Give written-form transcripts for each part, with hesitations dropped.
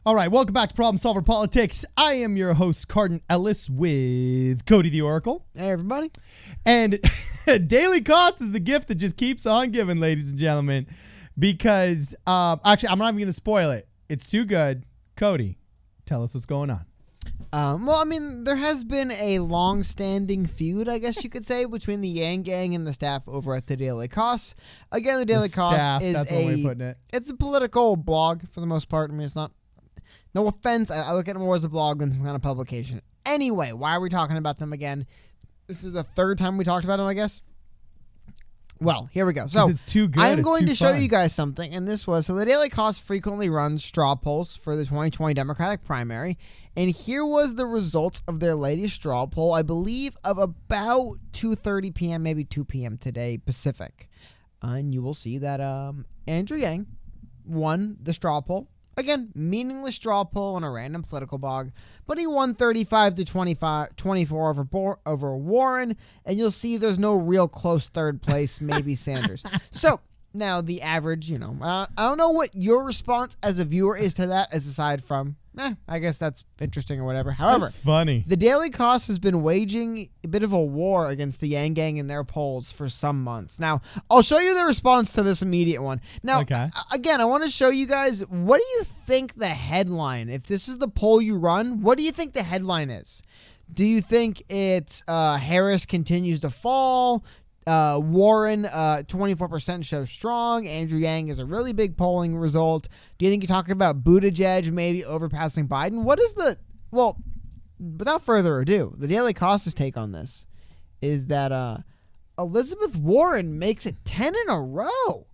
All right, welcome back to Problem Solver Politics. I am your host, Cardin Ellis, with Cody the Oracle. Hey, everybody. And daily cost is the gift that just keeps on giving, ladies and gentlemen, because actually, I'm not even going to spoil it. It's too good. Cody, tell us what's going on. Well, I mean, there has been a long-standing feud, I guess you could say, between the Yang Gang and the staff over at the Daily Cost. Again, the Daily Cost is that's one way of putting it. It's a political blog for the most part. I mean, it's not. No offense, I look at it more as a blog than some kind of publication. Anyway, why are we talking about them again? This is the third time we talked about them, I guess. Well, here we go. So it's too good. I'm going to show you guys something, and this was, so the Daily Cost frequently runs straw polls for the 2020 Democratic primary, and here was the results of their latest straw poll, I believe of about 2:30 p.m., maybe 2 p.m. today, Pacific. And you will see that Andrew Yang won the straw poll. Again, meaningless straw poll on a random political blog, but he won 35 to 24 over Warren, and you'll see there's no real close third place, maybe Sanders. So now the average, I don't know what your response as a viewer is to that, as aside from, I guess that's interesting or whatever. However, that's funny. The Daily Cost has been waging a bit of a war against the Yang Gang in their polls for some months. Now, I'll show you the response to this immediate one. Now, again, I want to show you guys, what do you think the headline, if this is the poll you run, what do you think the headline is? Do you think it's Harris continues to fall? Warren, 24% shows strong. Andrew Yang is a really big polling result. Do you think you're talking about Buttigieg maybe overpassing Biden? What is well, without further ado, the Daily Cost's take on this is that Elizabeth Warren makes it 10 in a row.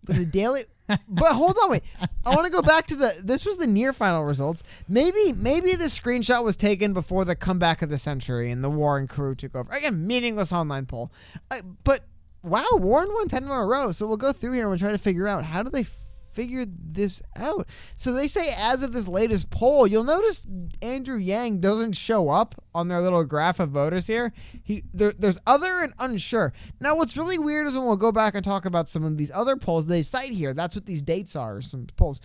But the Daily... But hold on, wait. I want to go back to this was the near final results. Maybe the screenshot was taken before the comeback of the century and the Warren crew took over. Again, meaningless online poll. But wow, Warren won 10 in a row. So we'll go through here and we'll try to figure out, how do they figure this out? So they say, as of this latest poll, you'll notice Andrew Yang doesn't show up on their little graph of voters here. There's other and unsure. Now, what's really weird is when we'll go back and talk about some of these other polls they cite here. That's what these dates are, some polls.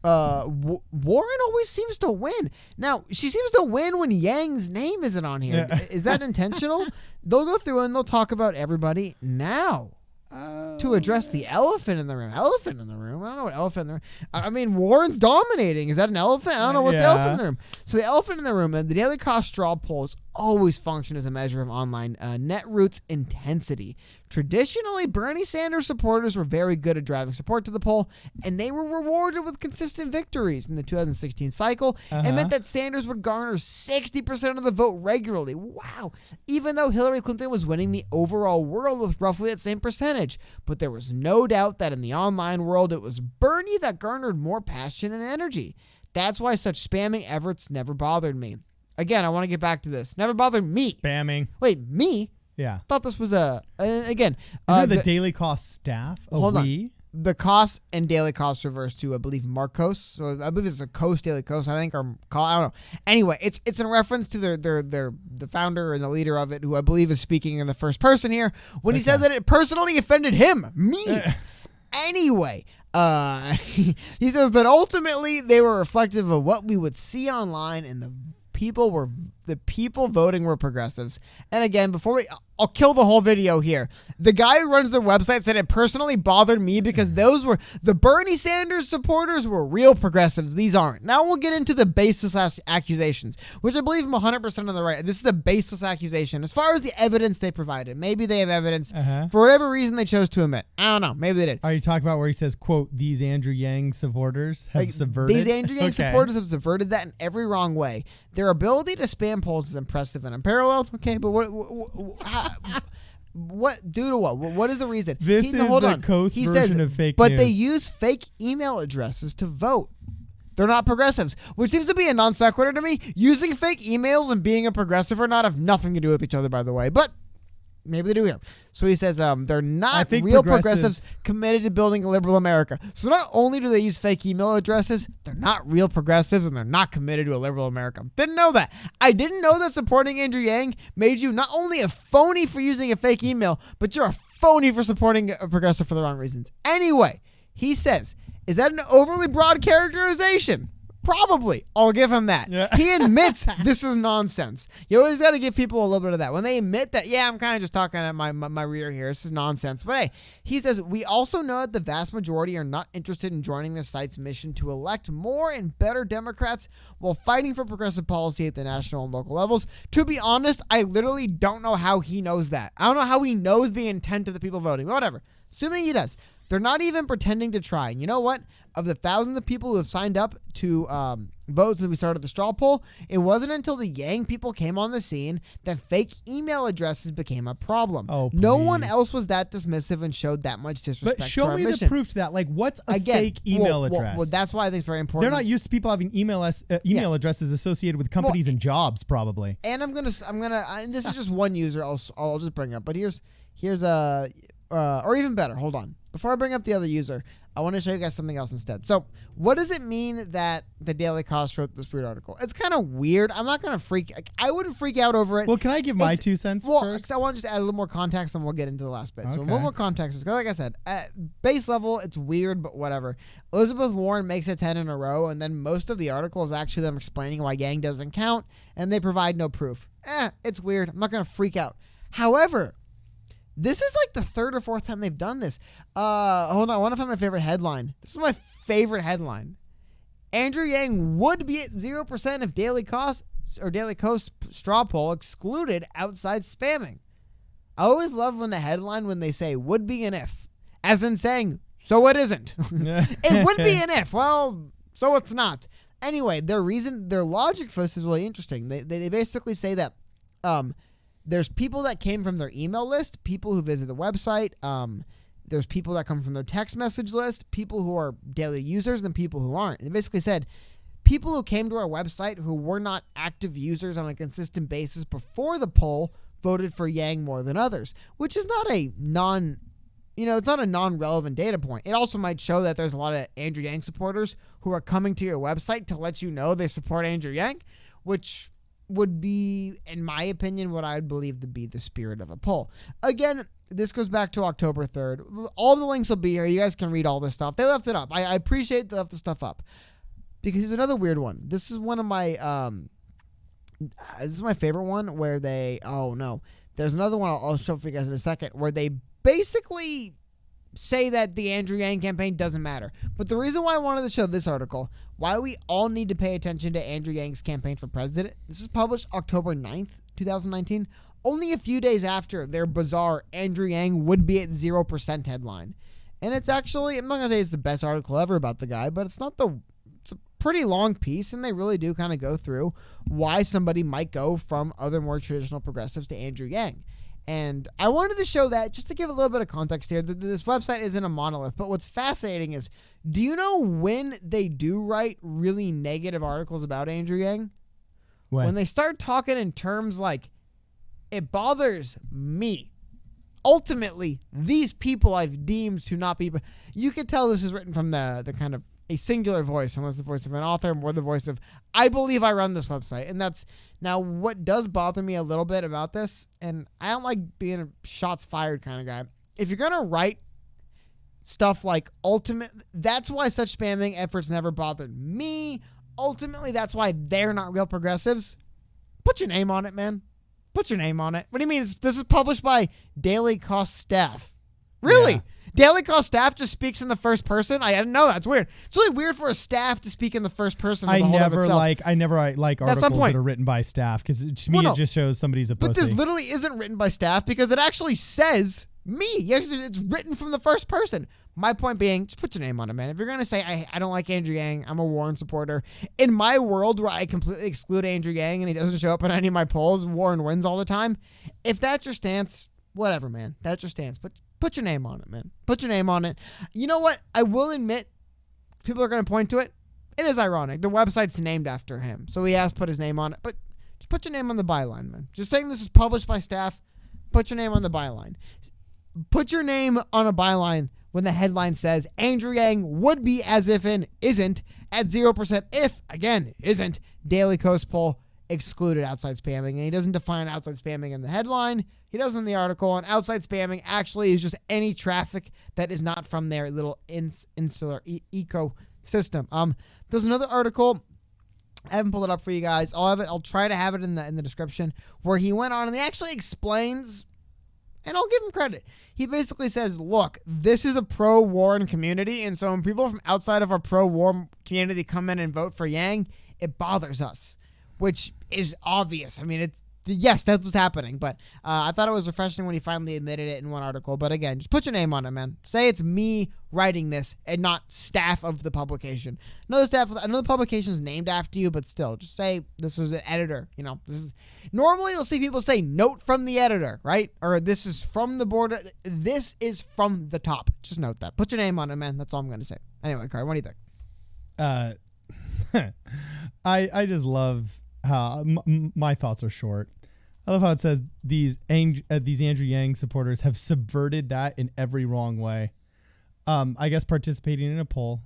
Warren always seems to win. Now, she seems to win when Yang's name isn't on here. Yeah. Is that intentional? They'll go through and they'll talk about everybody now. To address the elephant in the room. Elephant in the room? I don't know what elephant in the room. I mean, Warren's dominating. Is that an elephant? I don't know what's the elephant in the room. So the elephant in the room, the Daily Cost straw polls always function as a measure of online net roots intensity. Traditionally, Bernie Sanders supporters were very good at driving support to the poll, and they were rewarded with consistent victories in the 2016 cycle. It meant that Sanders would garner 60% of the vote regularly. Wow. Even though Hillary Clinton was winning the overall world with roughly that same percentage. But there was no doubt that in the online world, it was Bernie that garnered more passion and energy. That's why such spamming efforts never bothered me. Again, I want to get back to this. Never bothered me. Spamming. Wait, me? Yeah. Thought this was again. The Daily Cost staff? Hold on. The Cost and Daily Cost reverse to, I believe, Marcos. So I believe it's the Coast Daily Coast, I think, or I don't know. Anyway, it's in reference to the founder and the leader of it, who I believe is speaking in the first person here, when he said that it personally offended him, me. Anyway, he says that ultimately they were reflective of what we would see online, and the people voting were progressives. And again, I'll kill the whole video here. The guy who runs the website said it personally bothered me because those were the Bernie Sanders supporters were real progressives. These aren't. Now we'll get into the baseless accusations, which I believe I'm 100% on the right. This is a baseless accusation as far as the evidence they provided. Maybe they have evidence for whatever reason they chose to admit. I don't know. Maybe they did. Are you talking about where he says, quote, these Andrew Yang supporters have subverted? These Andrew Yang supporters have subverted that in every wrong way. Their ability to spam polls is impressive and unparalleled. Okay, but what due to what? What is the reason? This is the Coast version of fake news. But they use fake email addresses to vote. They're not progressives, which seems to be a non sequitur to me. Using fake emails and being a progressive or not have nothing to do with each other, by the way. But maybe they do here. So he says they're not real progressives committed to building a liberal America. So not only do they use fake email addresses, they're not real progressives and they're not committed to a liberal America. Didn't know that. I didn't know that supporting Andrew Yang made you not only a phony for using a fake email, but you're a phony for supporting a progressive for the wrong reasons. Anyway, he says, is that an overly broad characterization? Probably. I'll give him that. Yeah. He admits this is nonsense. You always got to give people a little bit of that. When they admit that, yeah, I'm kind of just talking at my rear here. This is nonsense. But hey, he says, we also know that the vast majority are not interested in joining the site's mission to elect more and better Democrats while fighting for progressive policy at the national and local levels. To be honest, I literally don't know how he knows that. I don't know how he knows the intent of the people voting. Whatever. Assuming he does. They're not even pretending to try. And you know what? Of the thousands of people who have signed up to vote since we started the straw poll, it wasn't until the Yang people came on the scene that fake email addresses became a problem. Oh, no one else was that dismissive and showed that much disrespect. But show to our me mission. the proof to that. Like, what's a fake email address? Well, that's why I think it's very important. They're not used to people having email addresses associated with companies and jobs, probably. And and this is just one user. I'll just bring up. But here's a. Or even better, hold on. Before I bring up the other user, I want to show you guys something else instead. So, what does it mean that the Daily Kos wrote this weird article? It's kind of weird. I'm not going to I wouldn't freak out over it. Well, can I give my 2 cents first? I want to just add a little more context and we'll get into the last bit. Okay. So, one more context is, like I said, at base level, it's weird, but whatever. Elizabeth Warren makes it 10 in a row, and then most of the article is actually them explaining why Yang doesn't count, and they provide no proof. It's weird. I'm not going to freak out. However, this is like the 3rd or 4th time they've done this. Hold on. I want to find my favorite headline. This is my favorite headline. Andrew Yang would be at 0% if Daily Kos straw poll excluded outside spamming. I always love when when they say would be an if, as in saying, so it isn't. It would be an if. Well, so it's not. Anyway, their logic for this is really interesting. They basically say that, there's people that came from their email list, people who visit the website. There's people that come from their text message list, people who are daily users, and people who aren't. They basically said people who came to our website who were not active users on a consistent basis before the poll voted for Yang more than others, which is not a it's not a non-relevant data point. It also might show that there's a lot of Andrew Yang supporters who are coming to your website to let you know they support Andrew Yang, which would be, in my opinion, what I would believe to be the spirit of a poll. Again, this goes back to October 3rd. All the links will be here. You guys can read all this stuff. They left it up. I appreciate they left the stuff up. Because there's another weird one. This is one of my, this is my favorite one where they, there's another one I'll show for you guys in a second where they basically say that the Andrew Yang campaign doesn't matter. But the reason why I wanted to show this article, why we all need to pay attention to Andrew Yang's campaign for president, this was published October 9th, 2019, only a few days after their bizarre Andrew Yang would be at 0% headline. And it's actually, I'm not going to say it's the best article ever about the guy, but it's a pretty long piece, and they really do kind of go through why somebody might go from other more traditional progressives to Andrew Yang. And I wanted to show that just to give a little bit of context here. This website isn't a monolith, but what's fascinating is, do you know when they do write really negative articles about Andrew Yang? When they start talking in terms like, it bothers me. Ultimately, these people I've deemed to not be... You could tell this is written from the kind of a singular voice, unless the voice of an author, more the voice of, I believe I run this website. And that's... Now, what does bother me a little bit about this, and I don't like being a shots fired kind of guy, if you're going to write stuff like that's why such spamming efforts never bothered me. Ultimately, that's why they're not real progressives. Put your name on it, man. Put your name on it. What do you mean? This is published by Daily Kos staff. Really? Yeah. Daily Kos staff just speaks in the first person? I didn't know. That's weird. It's really weird for a staff to speak in the first person. I never like articles that are written by staff, because to me it just shows somebody's a pussy. But this literally isn't written by staff because it actually says me. It's written from the first person. My point being, just put your name on it, man. If you're going to say, I don't like Andrew Yang, I'm a Warren supporter. In my world where I completely exclude Andrew Yang and he doesn't show up in any of my polls, Warren wins all the time. If that's your stance, whatever, man. That's your stance. But put your name on it, man. Put your name on it. You know what? I will admit, people are going to point to it. It is ironic. The website's named after him, so he has put his name on it. But just put your name on the byline, man. Just saying this is published by staff, put your name on the byline. Put your name on a byline when the headline says Andrew Yang would be as if in isn't at 0% if, again, isn't Daily Kos poll excluded outside spamming. And he doesn't define outside spamming in the headline. He does in the article. And outside spamming actually is just any traffic that is not from their little insular ecosystem. There's another article I haven't pulled it up for you guys. I'll try to have it in the description, where he went on and he actually explains, and I'll give him credit. He basically says, look, this is a pro-Warren community, and so when people from outside of our pro-war community come in and vote for Yang, it bothers us, which is obvious. I mean, yes, that's what's happening, but I thought it was refreshing when he finally admitted it in one article. But again, just put your name on it, man. Say it's me writing this and not staff of the publication. I know the publication's named after you, but still, just say this was an editor. You know, normally you'll see people say note from the editor, right? Or this is from the board. This is from the top. Just note that. Put your name on it, man. That's all I'm going to say. Anyway, Carl, what do you think? I just love how my thoughts are short. I love how it says these Andrew Yang supporters have subverted that in every wrong way. I guess participating in a poll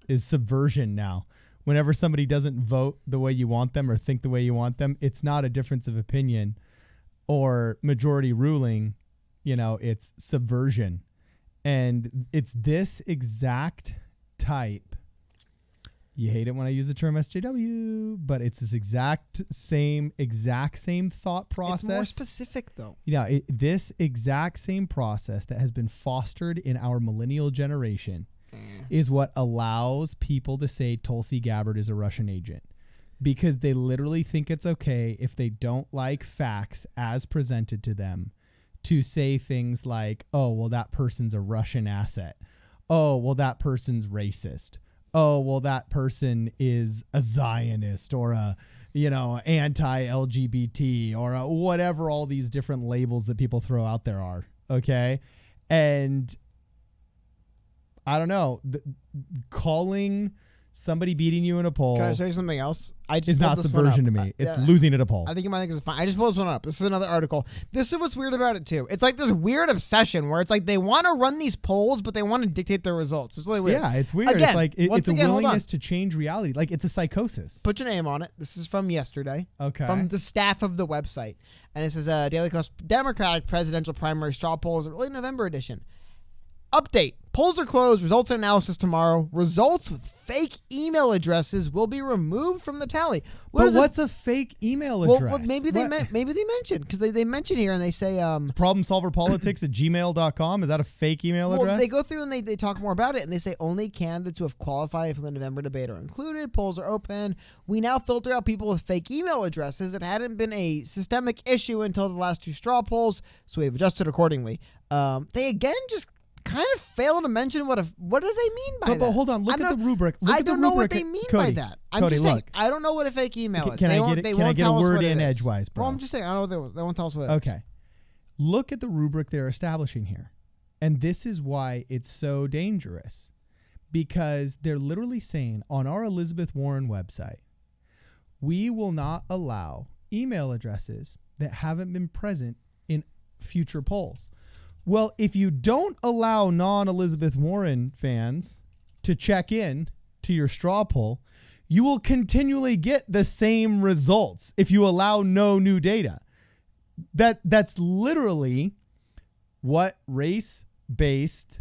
is subversion now. Whenever somebody doesn't vote the way you want them or think the way you want them, it's not a difference of opinion or majority ruling. You know, it's subversion. And it's this exact type. You hate it when I use the term SJW, but it's this exact same thought process. It's more specific, though. Yeah, this exact same process that has been fostered in our millennial generation is what allows people to say Tulsi Gabbard is a Russian agent, because they literally think it's okay, if they don't like facts as presented to them, to say things like, oh, well, that person's a Russian asset. Oh, well, that person's racist. Oh, well, that person is a Zionist or a, anti-LGBT or whatever all these different labels that people throw out there are. Okay. And I don't know, calling somebody beating you in a poll. Can I say something else? It's not subversion to me. It's losing at a poll. I think you might think it's fine. I just pulled this one up. This is another article. This is what's weird about it too. It's like this weird obsession where it's like they want to run these polls, but they want to dictate their results. It's really weird. Yeah, it's weird. Again, it's like it's a willingness to change reality. Like it's a psychosis. Put your name on it. This is from yesterday. Okay. From the staff of the website. And it says Daily Coast Democratic presidential primary straw polls, early November edition. Update. Polls are closed. Results and analysis tomorrow. Results with fake email addresses will be removed from the tally. What's a fake email address? Well, maybe they mentioned, because they mention here and they say problemsolverpolitics@gmail.com. Is that a fake email address? They go through and they talk more about it, and they say only candidates who have qualified for the November debate are included. Polls are open. We now filter out people with fake email addresses. It hadn't been a systemic issue until the last two straw polls, so we've adjusted accordingly. They again just kind of fail to mention what does they mean by that? But hold on, look at the rubric. I don't know what they mean by that. I'm just saying, I don't know what a fake email is. Can I get a word in edgewise, bro? Well, I'm just saying, I don't know what they won't tell us what it is. Okay. Look at the rubric they're establishing here. And this is why it's so dangerous. Because they're literally saying on our Elizabeth Warren website, we will not allow email addresses that haven't been present in future polls. Well, if you don't allow non-Elizabeth Warren fans to check in to your straw poll, you will continually get the same results if you allow no new data. That's literally what race-based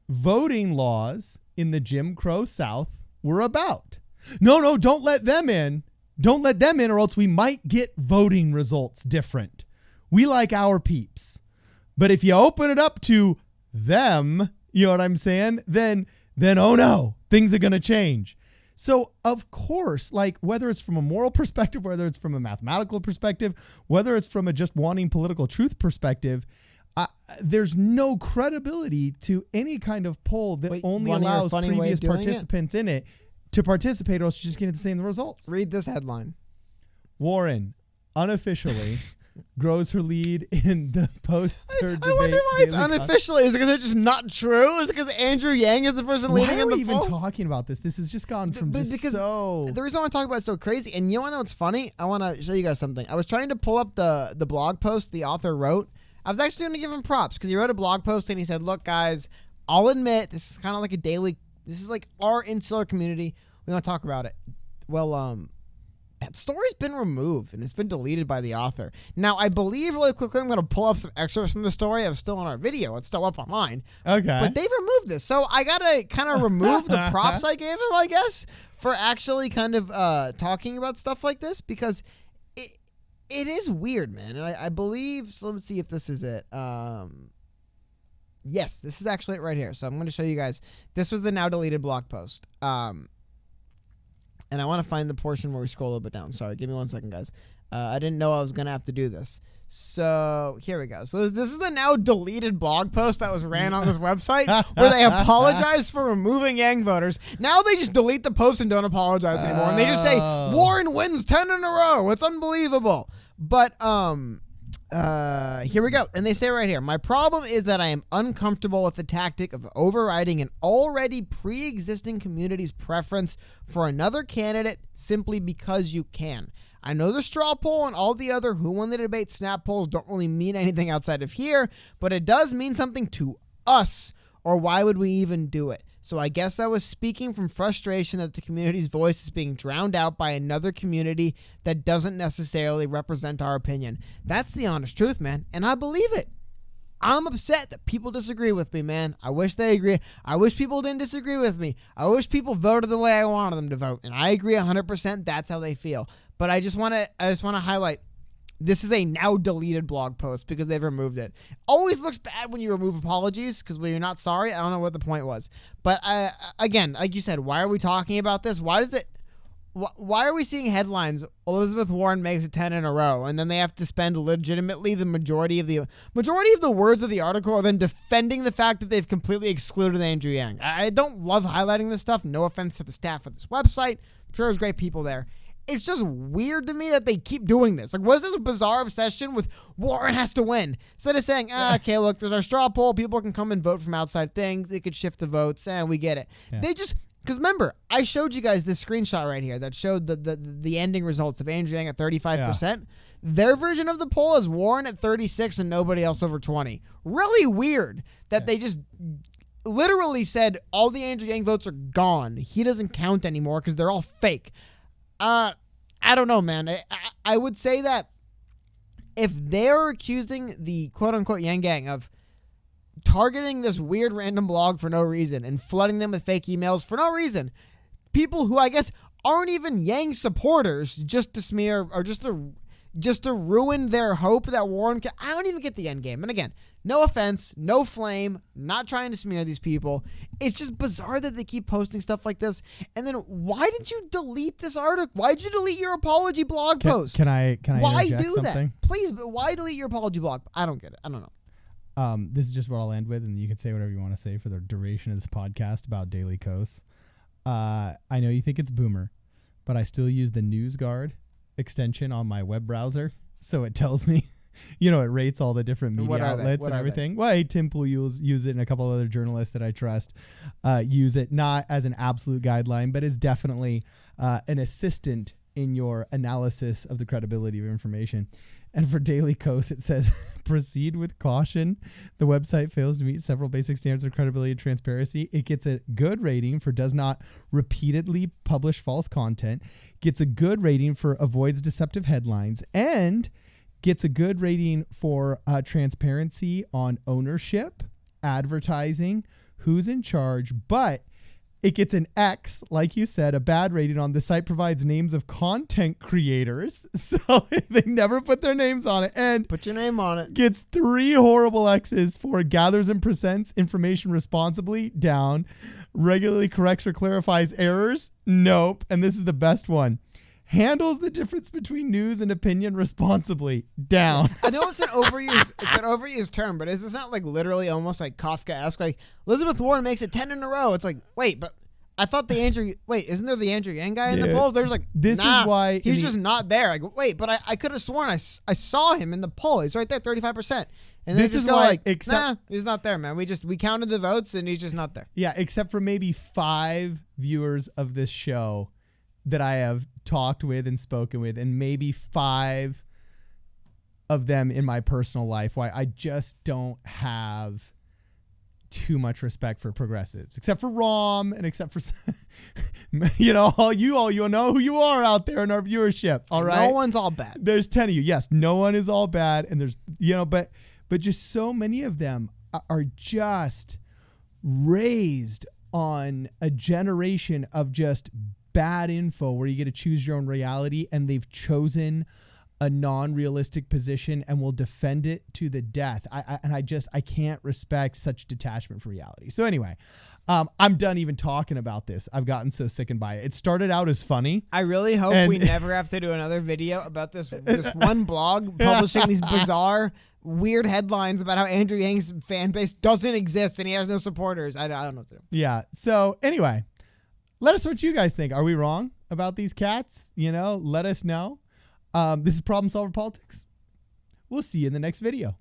voting laws in the Jim Crow South were about. No, don't let them in. Don't let them in, or else we might get voting results different. We like our peeps. But if you open it up to them, you know what I'm saying? Then oh no, things are going to change. So of course, like whether it's from a moral perspective, whether it's from a mathematical perspective, whether it's from a just wanting political truth perspective, there's no credibility to any kind of poll that only allows previous participants in it to participate, or else you're just getting the same results. Read this headline. Warren unofficially grows her lead in the post-third debate. I wonder why it's unofficially. Is it because it's just not true? Is it because Andrew Yang is the person leading in the poll? Why are we even talking about this? This has just gone from The reason I want to talk about it so crazy, and you want to know what's funny? I want to show you guys something. I was trying to pull up the blog post the author wrote. I was actually going to give him props because he wrote a blog post and he said, look, guys, I'll admit this is kind of like this is like our insular community. We want to talk about it. Well, story's been removed and it's been deleted by the author. Now, I believe really quickly I'm going to pull up some excerpts from the story. It's still on our video. It's still up online. Okay. But they've removed this. So I got to kind of remove the props I gave him, I guess, for actually kind of talking about stuff like this, because it is weird, man. And I believe, so let's see if this is it. Yes, this is actually it right here. So I'm going to show you guys. This was the now deleted blog post. And I want to find the portion where we scroll a little bit down. Sorry, give me 1 second, guys. I didn't know I was going to have to do this. So here we go. So this is the now deleted blog post that was ran on this website where they apologized for removing Yang voters. Now they just delete the post and don't apologize anymore. And they just say, Warren wins 10 in a row. It's unbelievable. But here we go. And they say right here, my problem is that I am uncomfortable with the tactic of overriding an already pre-existing community's preference for another candidate simply because you can. I know the straw poll and all the other who won the debate snap polls don't really mean anything outside of here, but it does mean something to us, or why would we even do it? So I guess I was speaking from frustration that the community's voice is being drowned out by another community that doesn't necessarily represent our opinion. That's the honest truth, man, and I believe it. I'm upset that people disagree with me, man. I wish they agree. I wish people didn't disagree with me. I wish people voted the way I wanted them to vote, and I agree 100%. That's how they feel. But I just want to highlight, this is a now deleted blog post because they've removed it. Always looks bad when you remove apologies because when you're not sorry. I don't know what the point was. But again, like you said, why are we talking about this? Why are we seeing headlines, Elizabeth Warren makes it 10 in a row, and then they have to spend legitimately the majority of the words of the article are then defending the fact that they've completely excluded Andrew Yang. I don't love highlighting this stuff. No offense to the staff of this website. I'm sure there's great people there. It's just weird to me that they keep doing this. Like, what is this bizarre obsession with Warren has to win? Instead of saying, okay, look, there's our straw poll. People can come and vote from outside things. They could shift the votes, and we get it. Yeah. They just, because remember, I showed you guys this screenshot right here that showed the ending results of Andrew Yang at 35%. Yeah. Their version of the poll is Warren at 36 and nobody else over 20. Really weird that they just literally said all the Andrew Yang votes are gone. He doesn't count anymore because they're all fake. I don't know, man. I would say that if they're accusing the quote-unquote Yang Gang of targeting this weird random blog for no reason and flooding them with fake emails for no reason, people who I guess aren't even Yang supporters, just to smear or just to ruin their hope that Warren can, I don't even get the end game. And again, no offense, no flame, not trying to smear these people. It's just bizarre that they keep posting stuff like this. And then why did you delete this article? Why did you delete your apology blog post? Can I why do something? that? Please, but why delete your apology blog? I don't get it. I don't know. This is just what I'll end with, and you can say whatever you want to say for the duration of this podcast about Daily Kos. I know you think it's boomer, but I still use the NewsGuard extension on my web browser, so it tells me, it rates all the different media outlets and everything. Well, Tim will use it, and a couple other journalists that I trust use it, not as an absolute guideline, but as definitely an assistant in your analysis of the credibility of information. And for Daily Kos, it says, proceed with caution. The website fails to meet several basic standards of credibility and transparency. It gets a good rating for does not repeatedly publish false content, gets a good rating for avoids deceptive headlines, and gets a good rating for transparency on ownership, advertising, who's in charge, but it gets an X, like you said, a bad rating on the site provides names of content creators. So they never put their names on it. And put your name on it. Gets 3 horrible X's for gathers and presents information responsibly, down. Regularly corrects or clarifies errors, nope. And this is the best one. Handles the difference between news and opinion responsibly, down. I know it's an overused term, but is this not like literally almost like Kafka-esque? Like Elizabeth Warren makes it 10 in a row. It's like, wait, but I thought isn't there the Andrew Yang guy in the polls? There's like, this is why he's just not there. I go, wait, but I could have sworn I saw him in the poll. He's right there, 35%. And this is why, he's not there, man. We counted the votes and he's just not there. Yeah, except for maybe 5 viewers of this show that I have talked with and spoken with, and maybe 5 of them in my personal life, why I just don't have too much respect for progressives, except for Rom and except for, you know, all you know who you are out there in our viewership. All right. No one's all bad. There's 10 of you. Yes. No one is all bad. And there's, you know, but just so many of them are just raised on a generation of just bad info where you get to choose your own reality, and they've chosen a non-realistic position and will defend it to the death. I can't respect such detachment from reality. So anyway, I'm done even talking about this. I've gotten so sickened by it. It started out as funny. I really hope we never have to do another video about this one blog publishing these bizarre, weird headlines about how Andrew Yang's fan base doesn't exist and he has no supporters. I don't know what to do. Yeah. So anyway, let us know what you guys think. Are we wrong about these cats? You know, let us know. This is Problem Solver Politics. We'll see you in the next video.